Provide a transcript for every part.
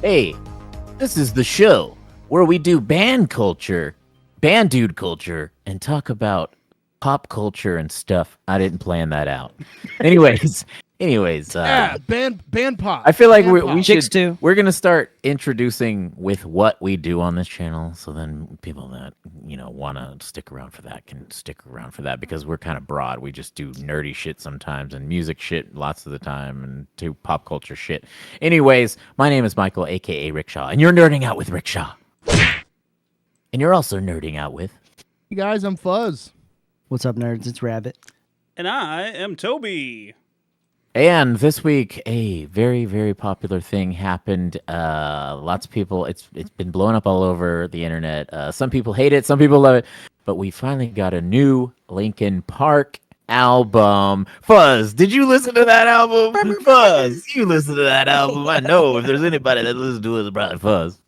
Hey, this is the show where we do band culture, band dude culture, and talk about pop culture and stuff. I didn't plan that out. Anyways, Yeah, band pop. I feel like Band we pop. should. Chicks too. We're gonna start introducing with what we do on this channel, so then people that want to stick around for that can stick around for that because we're kind of broad. We just do nerdy shit sometimes and music shit lots of the time, and do pop culture shit. Anyways, my name is Michael, aka Rickshaw, and you're nerding out with Rickshaw, and you're also nerding out with. Hey guys, I'm Fuzz. What's up, nerds? It's Rabbit. And I am Toby. And this week, a very, very popular thing happened. Lots of people, it's been blowing up all over the internet. Some people hate it, some people love it. But we finally got a new Linkin Park album. Fuzz, did you listen to that album? Fuzz, you listen to that album. I know if there's anybody that listens to it, it's probably Fuzz.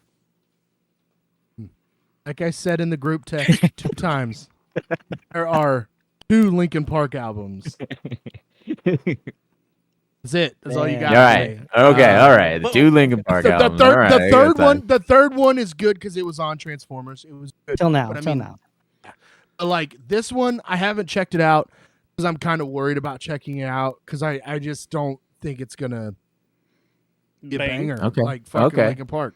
Like I said in the group text 2 times, there are 2 Linkin Park albums. That's it. That's all you got. All right. Okay. All right. The 2 Linkin Park albums. The third one is good because it was on Transformers. It was good. Till now. But I Till mean, now. like this one, I haven't checked it out because I'm kind of worried about checking it out because I just don't think it's gonna be a banger. Okay. Like fucking Okay. Linkin Park.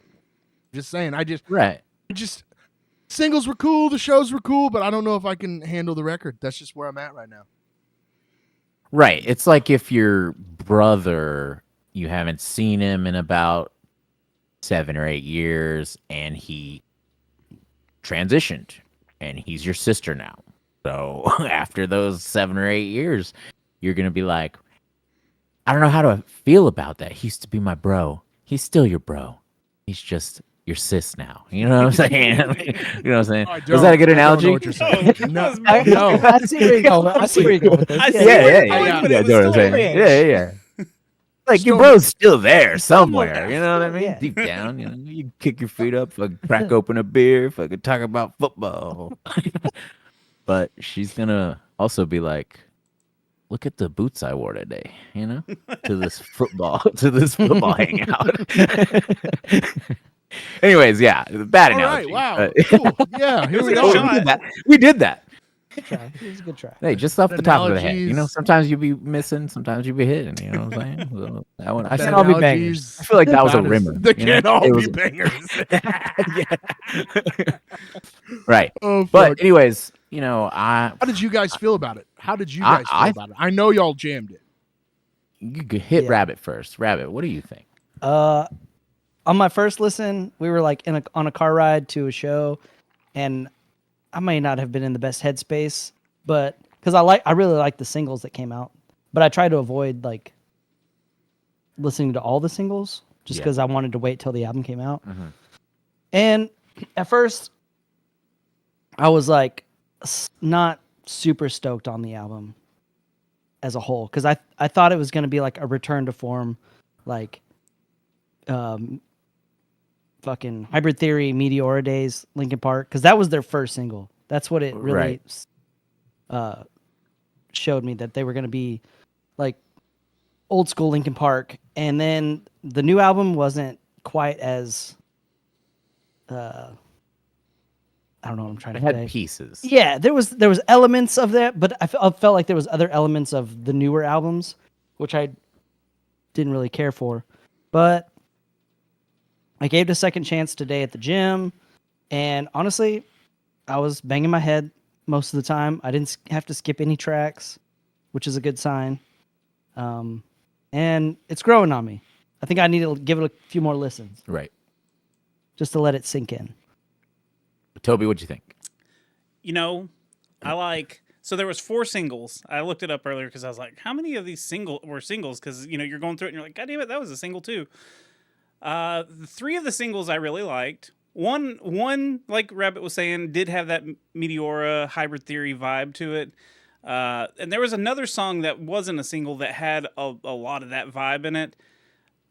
Just saying. Right. Singles were cool, the shows were cool, but I don't know if I can handle the record. That's just where I'm at right now. Right. It's like if your brother, you haven't seen him in about 7 or 8 years, and he transitioned, and he's your sister now. So after those 7 or 8 years, you're going to be like, I don't know how to feel about that. He used to be my bro. He's still your bro. He's just your sis now. You know what I'm saying? You know what I'm saying? Was that a good analogy? I don't know what you're saying. No. I see where you're going. I see where you're going with this. I see Yeah, where yeah, you're yeah. going, but Yeah, it was know what I'm still saying? there. Yeah. Like your bro's still there somewhere. You know what I mean? Yeah. Deep down, you kick your feet up, fucking crack open a beer, fucking talk about football. But she's gonna also be like, look at the boots I wore today, to this football hangout. Anyways, yeah, bad All right, analogy. wow. Cool. Yeah, here we It's a go. good shot. We did that. Good try. It was a good try. Hey, just off the top of the head. Analogies. Sometimes you be missing, sometimes you be hitting. You know what I'm saying? So, that one, I Can't feel all be Analogies bangers. I feel like that was a about rimmer. They can't all It be was- bangers. Right. Oh, fuck. But anyways, How did you guys feel about it? How did you I- guys feel about it? I know y'all jammed it. you could hit Yeah. Rabbit first. Rabbit, what do you think? On my first listen, we were like on a car ride to a show, and I may not have been in the best headspace, but because I really like the singles that came out, but I tried to avoid like listening to all the singles just Yeah. because I wanted to wait till the album came out. Mhm. And at first, I was like not super stoked on the album as a whole because I thought it was going to be like a return to form, like fucking Hybrid Theory, Meteora Days, Linkin Park, because that was their first single. That's what it really showed me, that they were going to be like old school Linkin Park. And then the new album wasn't quite as I don't know what I'm trying It to had say. pieces. Yeah, there was elements of that, but I felt like there was other elements of the newer albums, which I didn't really care for. But I gave it a second chance today at the gym, and honestly, I was banging my head most of the time. I didn't have to skip any tracks, which is a good sign. And it's growing on me. I think I need to give it a few more listens Right. just to let it sink in. Toby, what'd you think? I like. So there was 4 singles. I looked it up earlier because I was like, how many of these were singles? Because you're going through it and you're like, God damn it, that was a single too. The 3 of the singles I really liked. One, like Rabbit was saying, did have that Meteora Hybrid Theory vibe to it. And there was another song that wasn't a single that had a lot of that vibe in it.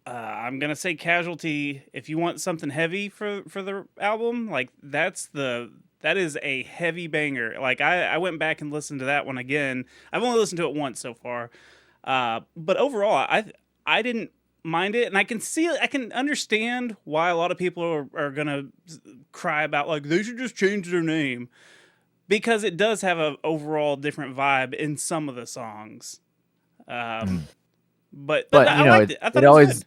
I'm gonna say Casualty. If you want something heavy for the album, like that is a heavy banger. Like I went back and listened to that one again. I've only listened to it once so far, but overall, I didn't mind it, and I can see it. I can understand why a lot of people are gonna cry about like they should just change their name, because it does have a overall different vibe in some of the songs. But I you know, liked it. I thought it was always good.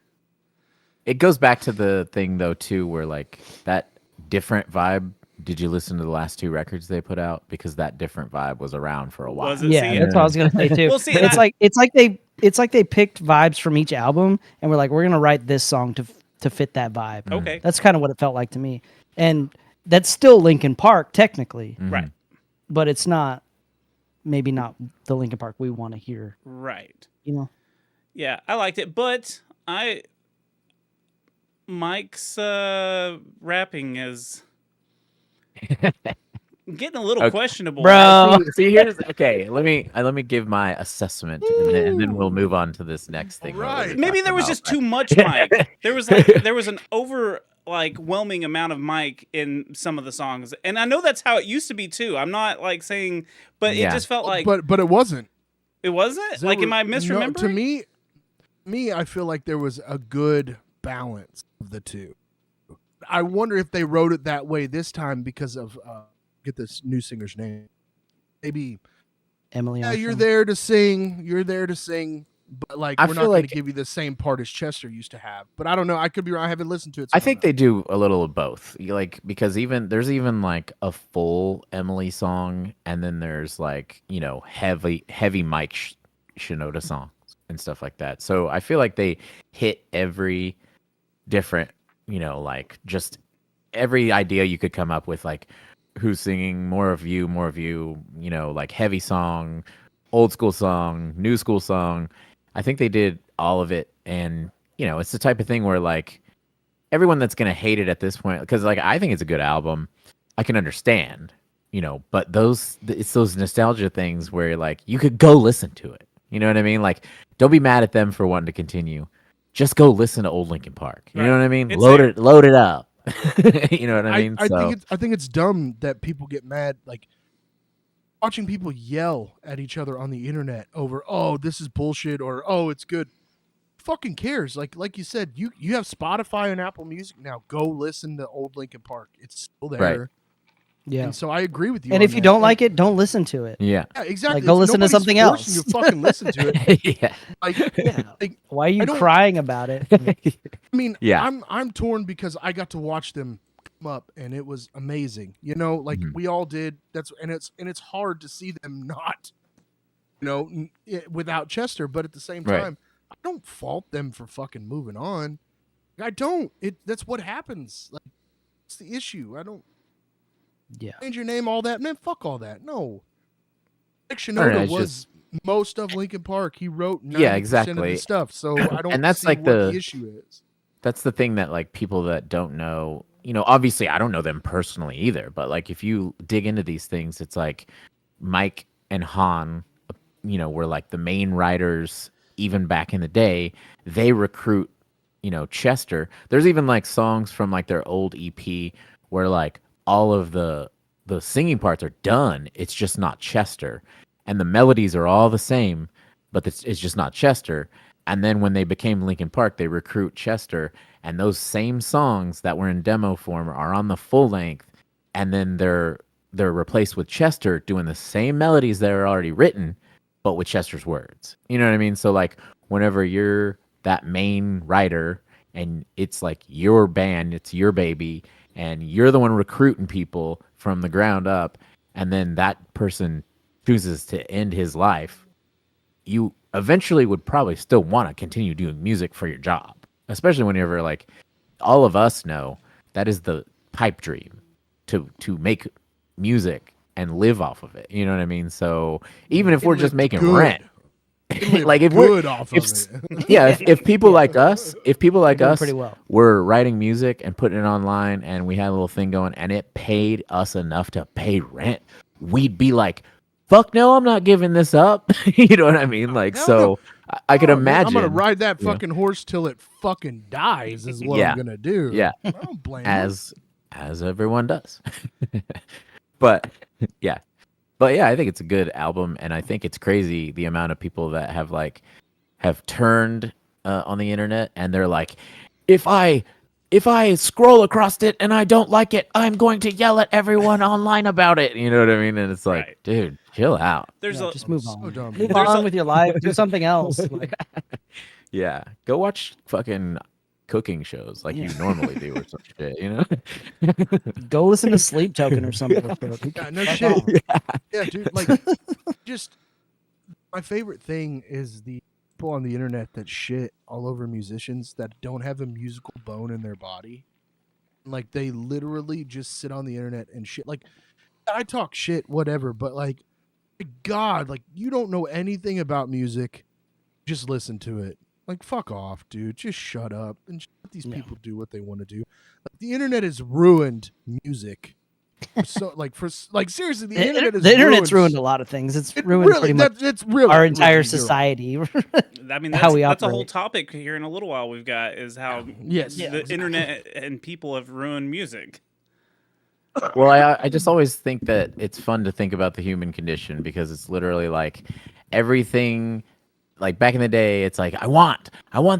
it goes back to the thing though too, where like that different vibe. Did you listen to the last 2 records they put out? Because that different vibe was around for a while. Was it? Yeah, See, that's what I was gonna say too. Well, see, But and it's like they picked vibes from each album, and we're like, we're gonna write this song to fit that vibe. Okay. That's kind of what it felt like to me, and that's still Linkin Park technically, Right. but it's not. Maybe not the Linkin Park we want to hear. Right. You know. Yeah, I liked it, but Mike's rapping is getting a little Okay. questionable. Bro. See, here's okay. Let me give my assessment, and then we'll move on to this next thing. Right. Maybe there was just too much Mike. There was an overwhelming amount of Mike in some of the songs, and I know that's how it used to be too. I'm not like saying, but it Yeah. just felt like but it wasn't. it wasn't. There Like, am were- I no, misremembering? to me, I feel like there was a good balance of the two. I wonder if they wrote it that way this time because of get this new singer's name. Maybe Emily. yeah, you're Armstrong. there to sing, but like I we're not feel going to like- give you the same part as Chester used to have. But I don't know. I could be wrong. I haven't listened to it. I think they do a little of both. Like because there's even like a full Emily song, and then there's like heavy Mike Shinoda songs and stuff like that. So I feel like they hit every different, like just every idea you could come up with, like who's singing, more of you, like heavy song, old school song, new school song. I think they did all of it, and it's the type of thing where like everyone that's gonna hate it at this point, because like I think it's a good album, I can understand, but it's those nostalgia things where like you could go listen to it. You know what I mean? Like, don't be mad at them for wanting to continue. Just go listen to old Linkin Park. You know what I mean? It's Load there. it up. You know what I mean? I think it's dumb that people get mad, like watching people yell at each other on the internet over, oh, this is bullshit, or oh, it's good. Fucking cares? Like you said, you have Spotify and Apple Music now. Go listen to old Linkin Park. It's still there. Right. Yeah. And so I agree with you. And on if you that. don't like it, don't listen to it. Yeah. yeah, exactly. go listen to Nobody's something forcing else. You to fucking listen to it. Yeah. Like, Yeah. like Why are you I don't- crying about it? I mean, Yeah. I'm torn because I got to watch them come up and it was amazing. Like Mhm. we all did. It's hard to see them not, without Chester. But at the same Right. time, I don't fault them for fucking moving on. I don't. That's what happens. Like, it's the issue. I don't Yeah. change your name. All that, man. Fuck all that. No. Rick I don't know, Shinoda it's was most of Linkin Park. He wrote 90% Yeah, of exactly. the stuff. So I don't. And that's see like what the- the issue is. That's the thing that like people that don't know, obviously I don't know them personally either, but like if you dig into these things, it's like Mike and Han, were like the main writers even back in the day. They recruit, Chester. There's even like songs from like their old EP where like all of the singing parts are done. It's just not Chester, and the melodies are all the same, but it's just not Chester. And then when they became Linkin Park, they recruit Chester, and those same songs that were in demo form are on the full length, and then they're replaced with Chester doing the same melodies that are already written, but with Chester's words. You know what I mean? So like whenever you're that main writer and it's like your band, it's your baby, and you're the one recruiting people from the ground up, and then that person chooses to end his life, you eventually would probably still want to continue doing music for your job, especially whenever like all of us know that is the pipe dream to make music and live off of it. You know what I mean? So even if It we're just lived making good. rent, It lived like if we're good off of if, it. yeah, if people like us, doing pretty well. were writing music and putting it online, and we had a little thing going, and it paid us enough to pay rent, we'd be like, "Fuck no, I'm not giving this up." You know what I mean? Like, Hell so no. I could Oh, man, imagine. I'm gonna ride that you know. fucking horse till it fucking dies. Is what Yeah. I'm gonna do. Yeah. I don't blame you. as everyone does. but yeah, I think it's a good album, and I think it's crazy the amount of people that have turned on the internet, and they're like, if I scroll across it and I don't like it, I'm going to yell at everyone online about it. You know what I mean? And it's like, Right. dude, chill out. There's Yeah, a just move So on. dumb. Move There's on a- with your life. Do something else. Like, Yeah, go watch fucking cooking shows like you normally do or some shit. You know? go listen to Sleep Token or something. Yeah, no Fuck shit. off. Yeah, dude. Like, just my favorite thing is the people on the internet that shit all over musicians that don't have a musical bone in their body. Like, they literally just sit on the internet and shit. Like, I talk shit, whatever, but like, God, like, you don't know anything about music. Just listen to it. Like, fuck off, dude. Just shut up and let these Yeah. people do what they want to do. Like, the internet has ruined music. Seriously, the internet has The internet's ruined a lot of things. It's It ruined really, pretty much it's really our entire ruined. society. I mean, how we that's a whole operate. topic here in a little while. We've got is how Yes. the Yeah, exactly. internet and people have ruined music. Well, I just always think that it's fun to think about the human condition because it's literally like everything. Like back in the day, it's like I want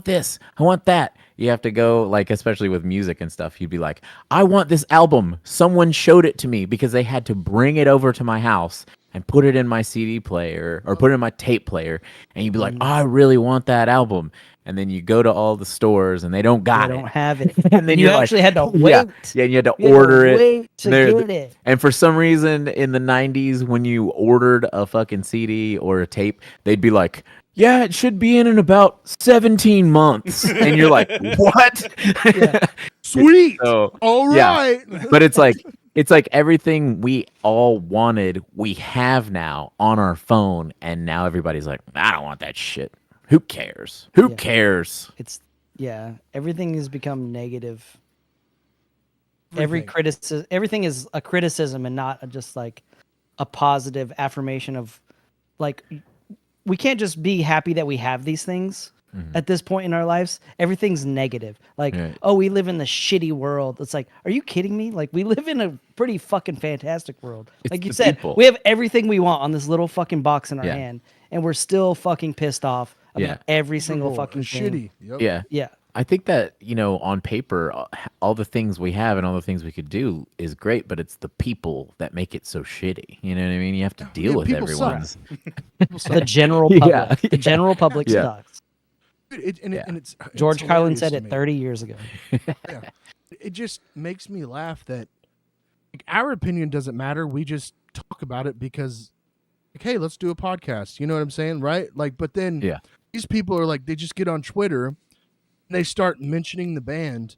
this, I want that. You have to go, like, especially with music and stuff, you'd be like, I want this album. Someone showed it to me because they had to bring it over to my house and put it in my CD player or put it in my tape player. And you'd be like, I really want that album. And then you go to all the stores and they don't got They it. don't have it. And then you you're like, actually had to wait. Yeah, and you had to You had to order it. wait to There- get it. And for some reason in the 90s, when you ordered a fucking CD or a tape, they'd be like, yeah, it should be in about 17 months. And you're like, what? Sweet. So, All yeah. right. but it's like everything we all wanted, we have now on our phone. And now everybody's like, I don't want that shit. Who cares? Who Yeah. cares? It's everything has become negative. Everything is a criticism and not just like a positive affirmation of like we can't just be happy that we have these things at this point in our lives. Everything's negative. Like, Right. oh, we live in the shitty world. It's like, are you kidding me? Like, we live in a pretty fucking fantastic world. It's Like you the said, people. we have everything we want on this little fucking box in our Yeah. hand, and we're still fucking pissed off about Yeah. every single Miserable fucking and thing. shitty. Yep. Yeah. Yeah. I think that, on paper, all the things we have and all the things we could do is great, but it's the people that make it so shitty. You know what I mean? You have to deal with people suck. everyone's. People The suck. general Yeah, public. The general public Yeah. sucks. And it's George Carlin hilarious said to it me. 30 years ago. Yeah. It just makes me laugh that like, our opinion doesn't matter. We just talk about it because, like, hey, let's do a podcast. You know what I'm saying, right? Like, but then Yeah. these people are like, they just get on Twitter and they start mentioning the band.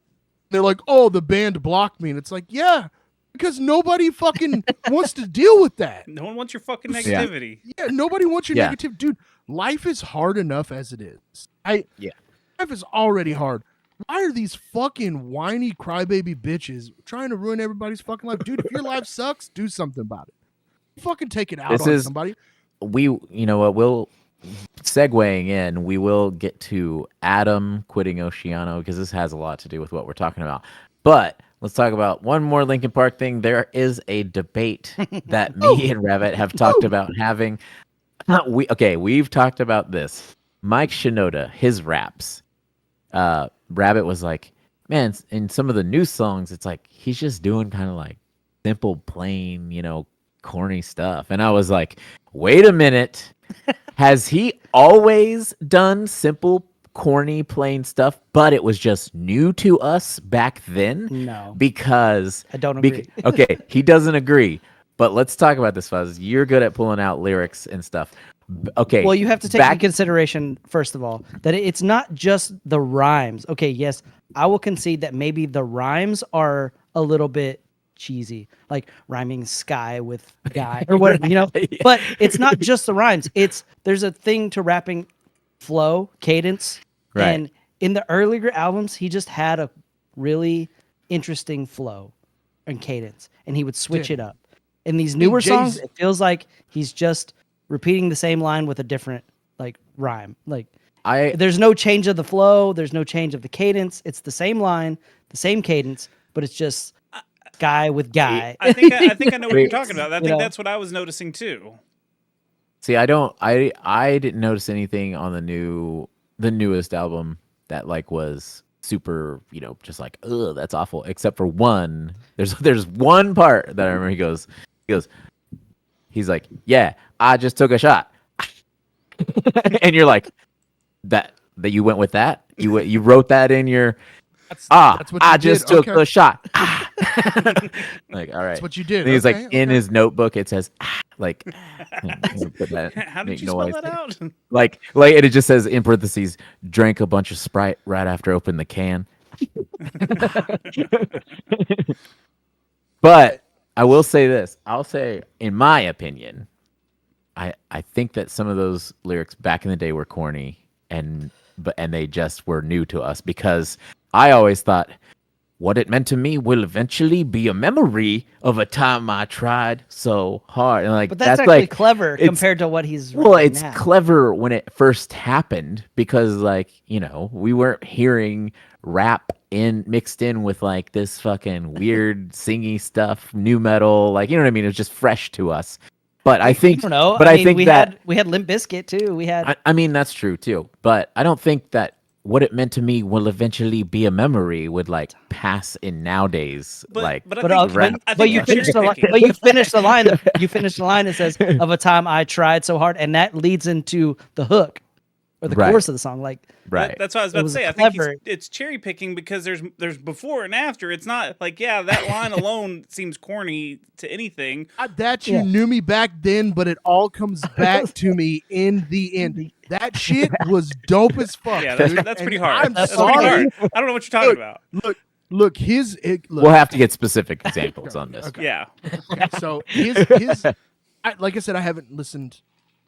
They're like, oh, the band blocked me, and it's like, yeah, because nobody fucking wants to deal with that. No one wants your fucking Yeah. negativity. Yeah, nobody wants your Yeah. negative, dude. Life is hard enough as it is. Yeah. Life is already hard. Why are these fucking whiny crybaby bitches trying to ruin everybody's fucking life, dude? If your life sucks, do something about it. Fucking take it out This on is- somebody. You know what, we'll segueing in, we will get to Adam quitting Oceano because this has a lot to do with what we're talking about. But let's talk about one more Linkin Park thing. There is a debate that me and Rabbit have talked about having. We've talked about this. Mike Shinoda, his raps. Rabbit was like, man, in some of the new songs, it's like he's just doing kind of like simple, plain, corny stuff. And I was like, wait a minute. Has he always done simple, corny, plain stuff, but it was just new to us back then? No. Because I don't agree. Okay, he doesn't agree. But let's talk about this, Fuzz. You're good at pulling out lyrics and stuff. Okay. Well, you have to take into consideration, first of all, that it's not just the rhymes. Okay, yes, I will concede that maybe the rhymes are a little bit cheesy, like rhyming sky with guy or whatever, But it's not just the rhymes. There's a thing to rapping flow, cadence. Right. And in the earlier albums, he just had a really interesting flow and cadence, and he would switch it up. In these newer songs, it feels like he's just repeating the same line with a different rhyme. There's no change of the flow, there's no change of the cadence. It's the same line, the same cadence, but it's just guy with guy. I think I know what you're talking about. I think know? that's what I was noticing too. See, I didn't notice anything on the new the newest album that like was super, just like, ugh, that's awful. Except for one. There's one part that I remember. He's like, yeah, I just took a shot, and you're like, that you went with that. You wrote that in your. That's what you just took a shot. Like, all right. That's what you did. And he's like in his notebook. It says like. Put that, How did you spell that out? Like, and it just says in parentheses, drank a bunch of Sprite right after opening the can. But I will say this. I'll say, in my opinion, I think that some of those lyrics back in the day were corny and they just were new to us, because I always thought what it meant to me will eventually be a memory of a time I tried so hard. And like, but that's actually like, clever compared to what he's it's now. clever when it first happened, because like, we weren't hearing rap mixed in with like this fucking weird singy stuff, new metal, like, you know what I mean? It was just fresh to us. But I think, I don't know. But I think we that had Limp Bizkit too. We had. I mean, that's true too. But I don't think that what it meant to me will eventually be a memory would like pass in nowadays. But you finished the line. But you finished the line. You finished the line that says, "Of a time I tried so hard," and that leads into the hook or the chorus of the song. Like, right. That's what I was about to say. I think it's cherry picking, because there's before and after. It's not like, yeah, that line alone seems corny to anything. You knew me back then, but it all comes back to me in the end. That shit was dope as fuck. Yeah, dude. that's pretty hard. That's sorry. Pretty hard. I don't know what you're talking about. Look. We'll have to get specific examples on this. Okay. Yeah. So like I said, I haven't listened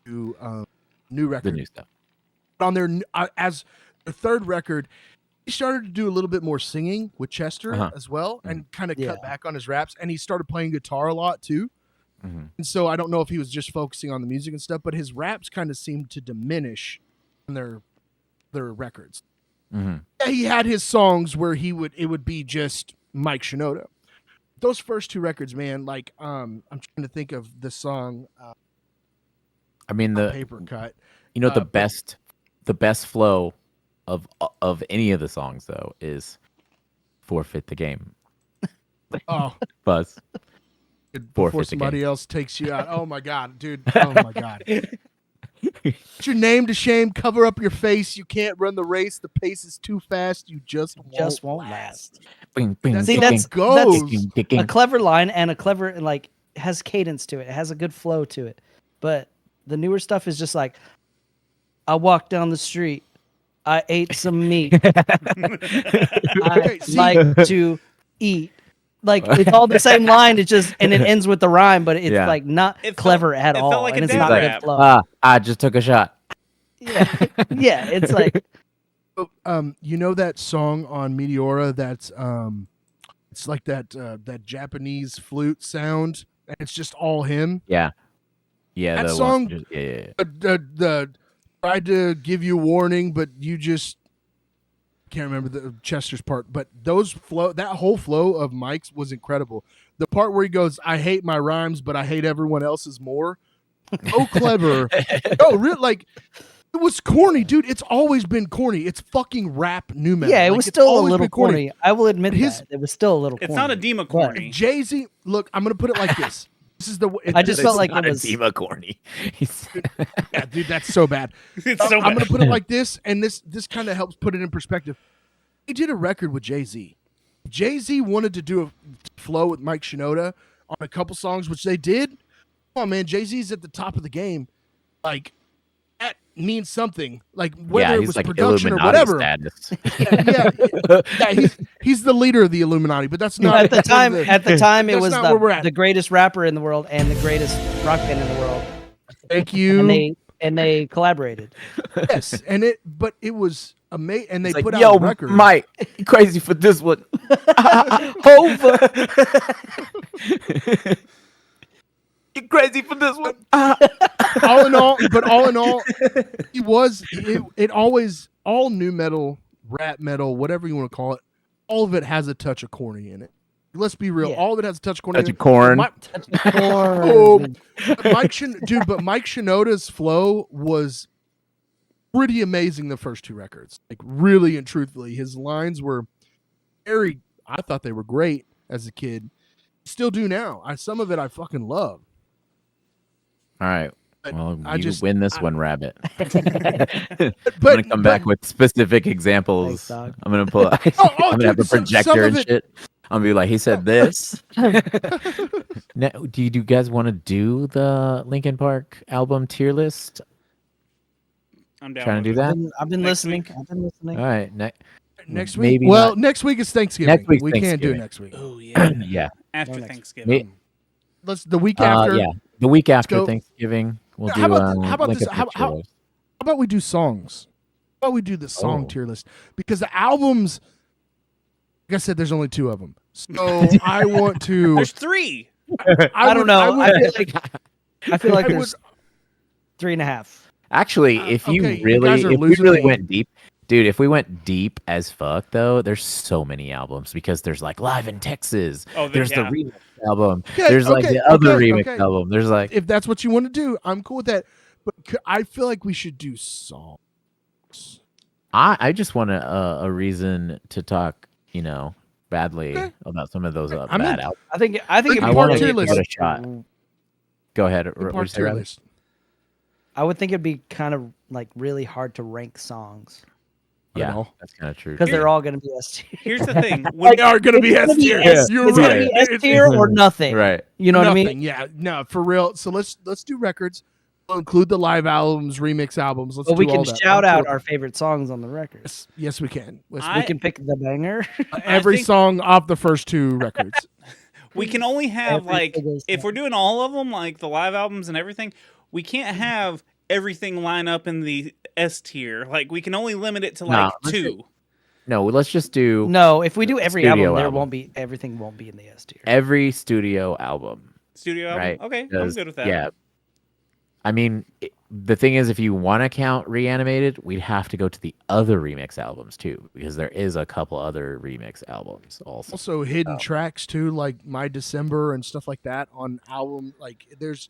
to new record. The new stuff. On their as the third record, he started to do a little bit more singing with Chester as well, and kind of cut back on his raps, and he started playing guitar a lot too. Mm-hmm. And so I don't know if he was just focusing on the music and stuff, but his raps kind of seemed to diminish in their records. Mm-hmm. Yeah, he had his songs where it would be just Mike Shinoda. Those first two records, man, like I'm trying to think of the song. I mean, the Paper Cut. The best flow of any of the songs though is Forfeit the Game. Oh, Fuzz. Before somebody else takes you out. Oh my god, dude. Oh my god. Put your name to shame. Cover up your face. You can't run the race. The pace is too fast. You just won't last. See, that's a clever line, and a clever, like, has cadence to it. It has a good flow to it. But the newer stuff is just like, I walked down the street. I ate some meat. I like to eat. Like, it's all the same line. It ends with the rhyme, but it's like not clever at all. Felt like and a it's not rap. good flow. I just took a shot. Yeah, it's like. You know that song on Meteora that's it's like that Japanese flute sound, and it's just all him. Yeah. That song. The tried to give you a warning, but you just can't remember the Chester's part. But that whole flow of Mike's was incredible. The part where he goes, "I hate my rhymes, but I hate everyone else's more." So clever. Like, it was corny, dude. It's always been corny. It's fucking rap new metal. Yeah, it was still a little corny. I will admit that. It was still a little corny. It's not a Dima corny. Jay-Z, look, I'm going to put it like this. I just felt like it was Dima corny. Yeah, dude, that's so bad. I'm going to put it like this, and this kind of helps put it in perspective. He did a record with Jay-Z. Jay-Z wanted to do a flow with Mike Shinoda on a couple songs, which they did. Come on, man. Jay-Z's at the top of the game. Like, that means something. Like, whether it was like production Illuminati or whatever. Yeah, he's the leader of the Illuminati, but that's not at the time. At the time, it was the greatest rapper in the world and the greatest rock band in the world. Thank you. And they collaborated. Yes, but it was amazing, and they put out a record. Mike, you crazy for this one? Over. You crazy for this one? All in all, it always, all new metal, rap metal, whatever you want to call it, all of it has a touch of corny in it. Let's be real. Yeah. All of it has a touch of corny. Touch of corn. But Mike Shinoda's flow was pretty amazing. The first 2 records, like really and truthfully, his lines were very. I thought they were great as a kid. Still do now. Some of it I fucking love. All right. But Well, I you just- win this one, Rabbit. I'm But gonna come back with specific examples. Thanks, dog. I'm gonna pull. I'm gonna have a dude, some projector of and it- shit. I'm gonna be like, he said this. Now, do you guys want to do the Linkin Park album tier list? I'm down. Trying to with do it. that. I've been Next listening. week. I've been listening. All right. Next week. Maybe Well, not. next week is Thanksgiving. Next week's we can't do it Thanksgiving. next week. Oh yeah. Yeah. After next- Thanksgiving. Let's the week after. Yeah. The week after go. Thanksgiving, we'll How do. about how about Linkin this? Park How tier list. about we do songs? How about we do the song Oh. tier list? Because the albums, like I said, there's only 2 of them. So I want to. There's 3. I don't would- know. I would- I feel like I there's 3.5. Actually, if you okay, you really, guys are if we losing really me. went deep, dude, if we went deep as fuck, though, there's so many albums because there's like Live in Texas. Oh, There's yeah. the remix album. Okay, There's like okay, the other okay, remix okay. album. There's like, if that's what you want to do, I'm cool with that. But I feel like we should do songs. I just want a reason to talk, badly Okay. about some of those I'm bad in. albums. I think Linkin it'd Park be wanna tier give list. it a shot. Go ahead. Linkin What Park you say, tier Rabbit? list. I would think it'd be kind of like really hard to rank songs Yeah, know. that's kind of true. because too. they're all going to be S tier. Here's the thing. When, They are going to be It's S gonna be tier. S- You're it's gonna right. be S tier or nothing. Right. You know what I mean? Nothing. Yeah, no, for real. So let's do records. We'll include the live albums, remix albums. Let's But we do can all that. shout I'm out cool. our favorite songs on the record. Yes, we can. Let's I- We can pick the banger. every think- song off the first 2 records. we can only have Every like single if song. we're doing all of them, like the live albums and everything, we can't have everything line up in the S tier. Like we can only limit it to Nah, like let's 2. No, let's just do No, if we do every Studio album, there album. won't be everything won't be in the S tier. every studio album. Studio album. Right. Okay, I'm 'Cause, good with that. Yeah. I mean, the thing is, if you want to count Reanimated, we'd have to go to the other remix albums too, because there is a couple other remix albums also. Also hidden tracks too, like My December and stuff like that on album. Like there's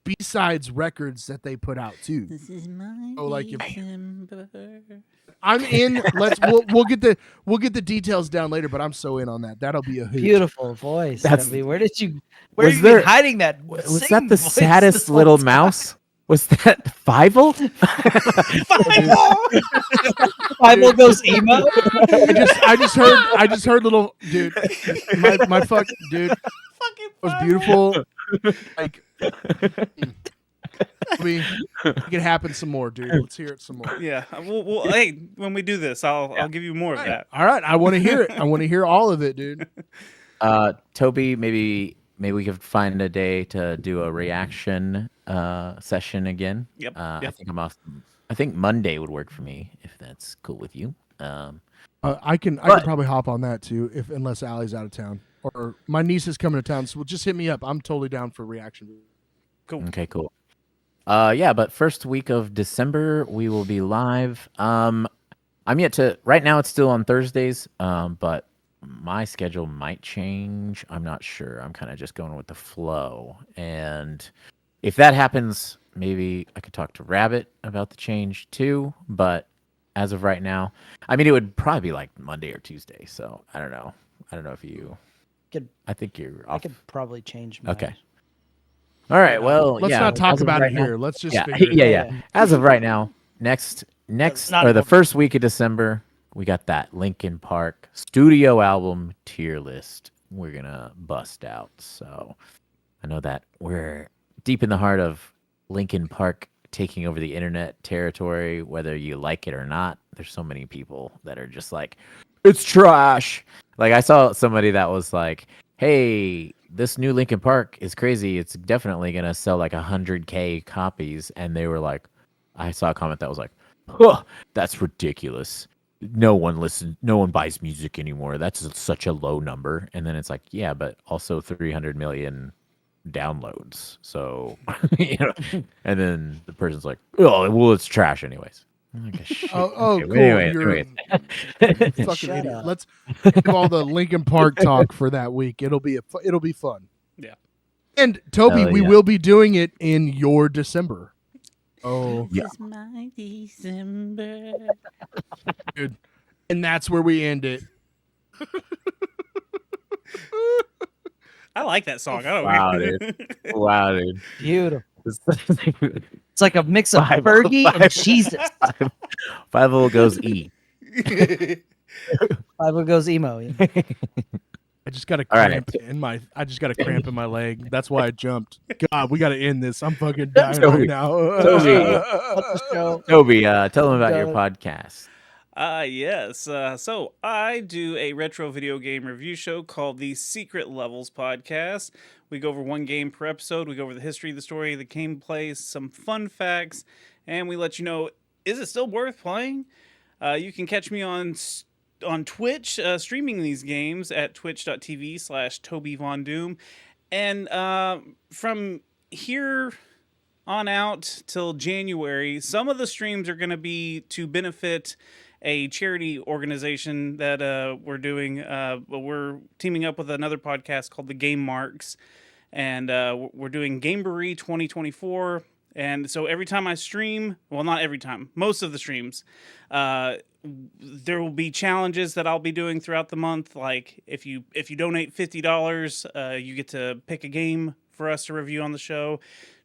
B-sides records that they put out too. This is my Oh, like if- December. I'm in. We'll get the details down later, but I'm so in on that. That'll be a hoot. Beautiful voice. That's- Debbie. Where have you Was been there- hiding that? Was sing that the voice saddest this whole little time? mouse? Was that Fievel? Bible goes emo. I just heard little dude. My fuck dude. Fucking It was Bible. beautiful. Like, we it can happen some more, dude. Let's hear it some more. Yeah. Well, hey, when we do this, I'll give you more of that. All right, I want to hear it. I want to hear all of it, dude. Toby, maybe we could find a day to do a reaction session again. Yep, I yep. think I'm off. I think Monday would work for me if that's cool with you. I can But- probably hop on that too, unless Allie's out of town or my niece is coming to town. So just hit me up. I'm totally down for reaction. Cool. Okay, cool. Yeah, but first week of December we will be live. I'm yet to. Right now it's still on Thursdays. But my schedule might change. I'm not sure. I'm kind of just going with the flow. And if that happens, maybe I could talk to Rabbit about the change too. But as of right now, I mean, it would probably be like Monday or Tuesday. So I don't know. I don't know if you. Could- I think you're I off. could probably change. Mine. Okay. All right. Well, Let's yeah, not talk as of about right it now- here. Let's just Yeah, figure it yeah, out. yeah. As of right now, next not or the important. first week of December, we got that Linkin Park studio album tier list we're gonna bust out. So I know that we're deep in the heart of Linkin Park taking over the internet territory, whether you like it or not. There's so many people that are just like, it's trash. Like I saw somebody that was like, hey, this new Linkin Park is crazy. It's definitely gonna sell like 100K copies. And they were like, I saw a comment that was like, huh, that's ridiculous. No one buys music anymore. That's such a low number. And then it's like, yeah, but also 300 million downloads. So, and then the person's like, oh, well, it's trash anyways. I'm like, shit. Oh, Okay, cool. anyway, You're anyways. fucking Shut idiot. up. Let's give all the Linkin Park talk for that week. It'll be fun. Yeah. And Toby, Hell we yeah. will be doing it in your December. Oh, Yeah. This is my December. dude. And that's where we end it. I like that song. I don't Wow, know. dude. Wow, dude. Beautiful. Five It's like a mix of Fergie and Jesus. goes E. Five goes emo. Yeah. I just got a All right. cramp in my. I just got a cramp in my leg. That's why I jumped. God, we got to end this. I'm fucking dying Toby. right now. Toby, tell them about your Done. podcast. Yes. So I do a retro video game review show called the Secret Levels Podcast. We go over one game per episode. We go over the history, the story, the gameplay, some fun facts, and we let you know, is it still worth playing? You can catch me on Twitch streaming these games at twitch.tv/TobyVonDoom. And from here on out till January, some of the streams are going to be to benefit a charity organization that we're doing. We're teaming up with another podcast called The Game Marks, and we're doing Gameboree 2024. And so every time I stream, well, not every time, most of the streams, there will be challenges that I'll be doing throughout the month. Like if you donate $50, you get to pick a game for us to review on the show.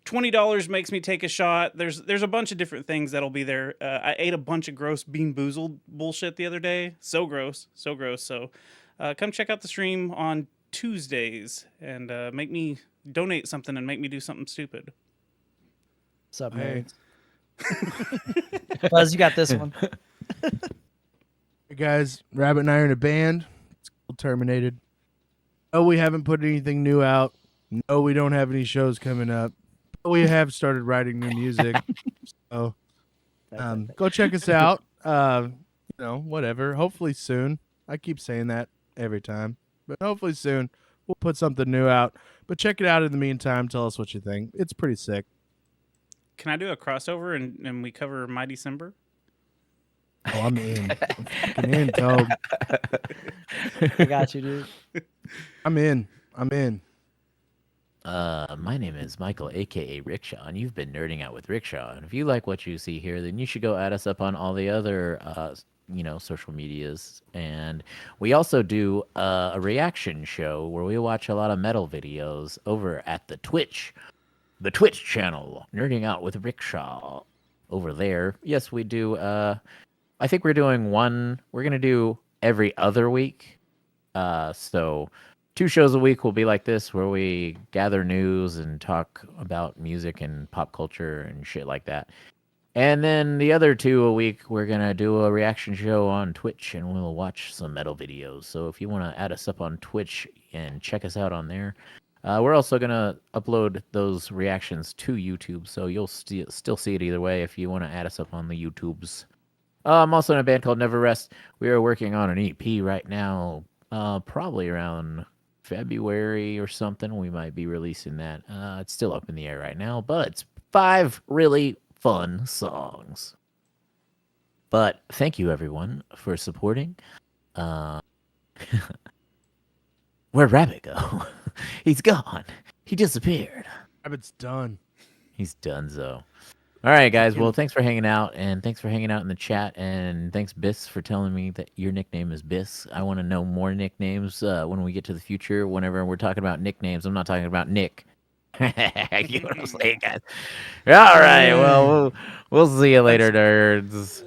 $20 makes me take a shot. There's a bunch of different things that'll be there. I ate a bunch of gross Bean Boozled bullshit the other day. So gross. So come check out the stream on Tuesdays and make me donate something and make me do something stupid. What's up, Hey. nerds? Buzz, you got this one. Hey guys, Rabbit and I are in a band. It's called Terminated. No, we haven't put anything new out. No, we don't have any shows coming up. But we have started writing new music. So go check us out. Whatever. Hopefully soon. I keep saying that every time. But hopefully soon we'll put something new out. But check it out in the meantime. Tell us what you think. It's pretty sick. Can I do a crossover and we cover My December? Oh, I'm in. I'm fucking in, Tobe. I got you, dude. I'm in. My name is Michael, aka Rickshaw, and you've been nerding out with Rickshaw. And if you like what you see here, then you should go add us up on all the other, social medias. And we also do a reaction show where we watch a lot of metal videos over at the Twitch channel, Nerding Out with Rickshaw. Over there, yes, we do. I think we're doing one. We're gonna do every other week. So 2 shows a week will be like this, where we gather news and talk about music and pop culture and shit like that. And then the other 2 a week, we're gonna do a reaction show on Twitch, and we'll watch some metal videos. So if you want to add us up on Twitch and check us out on there, we're also gonna upload those reactions to YouTube, so you'll still see it either way if you want to add us up on the YouTubes. I'm also in a band called Never Rest. We are working on an EP right now, probably around February or something. We might be releasing that. It's still up in the air right now, but it's 5 really fun songs. But thank you, everyone, for supporting. Where'd Rabbit go? He's gone. He disappeared. Rabbit's done. He's donezo. All right, guys. Well, thanks for hanging out, and thanks for hanging out in the chat, and thanks, Biss, for telling me that your nickname is Biss. I want to know more nicknames when we get to the future. Whenever we're talking about nicknames, I'm not talking about Nick. You know what I'm saying, guys? All right. Well, we'll see you later, nerds.